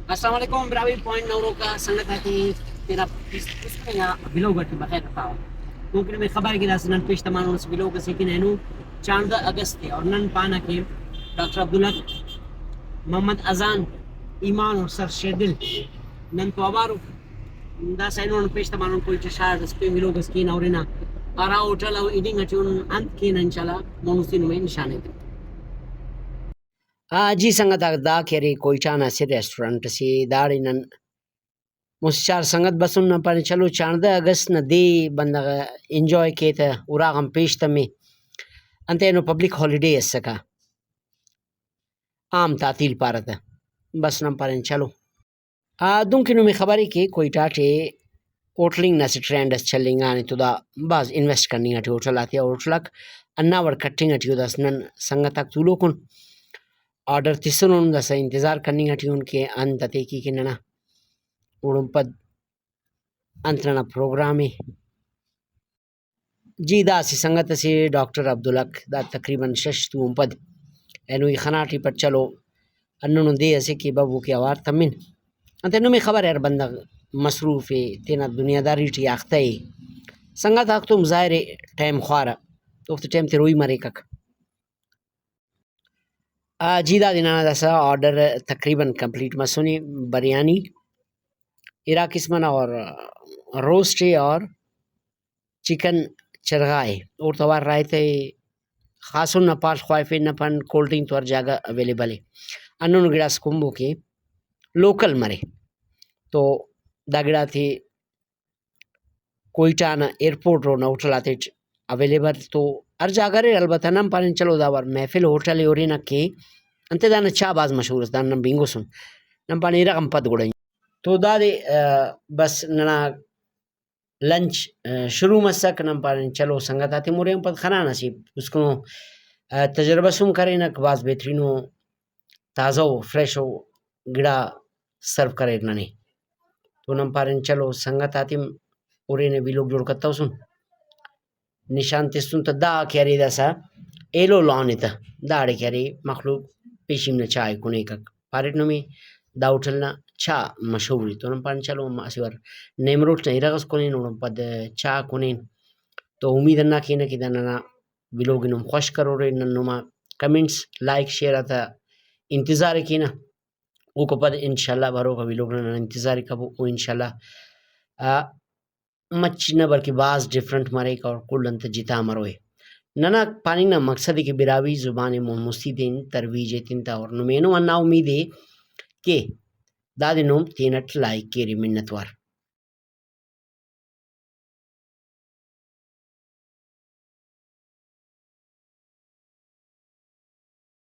السلام علیکم براوی پوائنٹ نورو کا سنگت ہے کہ تیرا اس میں یا بلو گٹ بخیر تاو ممکن میں خبر کی داس نن پیش تمام اس بلو کا سیکن ہے نو 14 اگست اور نن پانا کے ڈاکٹر عبدالحق محمد اذان ایمان اور سر شیدل نن تو ابارو دا سینون پیش تمام کوئی چشار اس پہ بلو کا سکین اور نا ارا ہوٹل او ایڈنگ اچون انت کین انشاءاللہ مونوسین میں نشانے دے جی سنگت دا کری کوئی چانا سی ریسٹورنٹ سی داڑی نن مسچار سنگت بسن نہ پانی چلو 14 اگست نہ دی بندہ انجوائے کے تا اراغم پیش تمی انتے نو پبلک ہالیڈے اس سکا عام تعطیل پارتا بس نم پانی چلو دون کنو میں خبری کی کوئی ٹاٹے ہوٹلنگ نہ سی ٹرینڈ اس چلیں گا تو دا باز انویسٹ کرنی ہے ہوٹل آتی ہے ہوٹلک انا ور کٹنگ ہے دس نن سنگت تک تو لوکن آرڈر تیسرون دسا انتظار کرنی ہٹی ان کے انت تیکی کی ننا اڑم پد انترنا پروگرامی جی دا سی سنگت سی ڈاکٹر عبدالحق دا تقریباً شش تو پد اینوی خناٹی پر چلو اننو دے اسے کی بابو کی آوار تمن انت انو میں خبر ہے بندہ مصروف ہے تینا دنیا داری ٹی آختا ہے سنگت آخ تو مظاہر ٹائم خوارا تو ٹائم تے روئی مرے کک جی دا دینا دسا آرڈر تقریباً کمپلیٹ مسونی بریانی عراق اسمن اور روسٹی اور چکن چرغائے اور توار رائے تھے خاصن نہ پاس خوائفے نہ پن کولڈ ڈرنک تو ہر جگہ اویلیبل ہے انہوں گڑاس کمبو کے لوکل مرے تو دا گڑا تھی کوئٹہ نا ایئرپورٹ رو نا ہوٹل آتے اویلیبل تو ہر جگہ رے البتہ نم پانی چلو دا ور محفل ہوٹل اوری نا کے انت دانا چا باز مشہور اس دان نم بینگو سن نم پانی رقم پد گڑیں تو دا دے بس ننا لنچ شروع مسک نم پانی چلو سنگت آتے موریم پد خنا نصیب اس کو تجربہ سم کرے نک باز بہترینو تازہ و فریش و گڑا سرو کرے ننے تو نم پانی چلو سنگت آتے اوری نے بھی لوگ جوڑ کرتا سن نشان تستون تا دا کیاری دا سا ایلو لانی تا داڑے کیاری مخلوق پیشیم نا چائے کنے کک پارٹ نمی دا ہوٹل نا چا مشہوری تو نم پان چلو ماسیور نیمروٹ نا ایرغس کنین نم پد چا کنین تو امید نا کینا کی دا ننا بلوگی نم خوش کرو رے ننما کمنٹس لائک شیئر آتا انتظار کینا او کو پد انشاءاللہ بھرو کا بلوگ نا انتظار کبو او انشاءاللہ مچ نہ بلکہ بعض ڈفرنٹ مرے کا اور کل انت جتا مروے ننا پانی نا مقصد کہ براوی زبان محمسی دین ترویج تنتا اور نمینو انا امید ہے کہ داد نوم تینٹ لائک کیری منتوار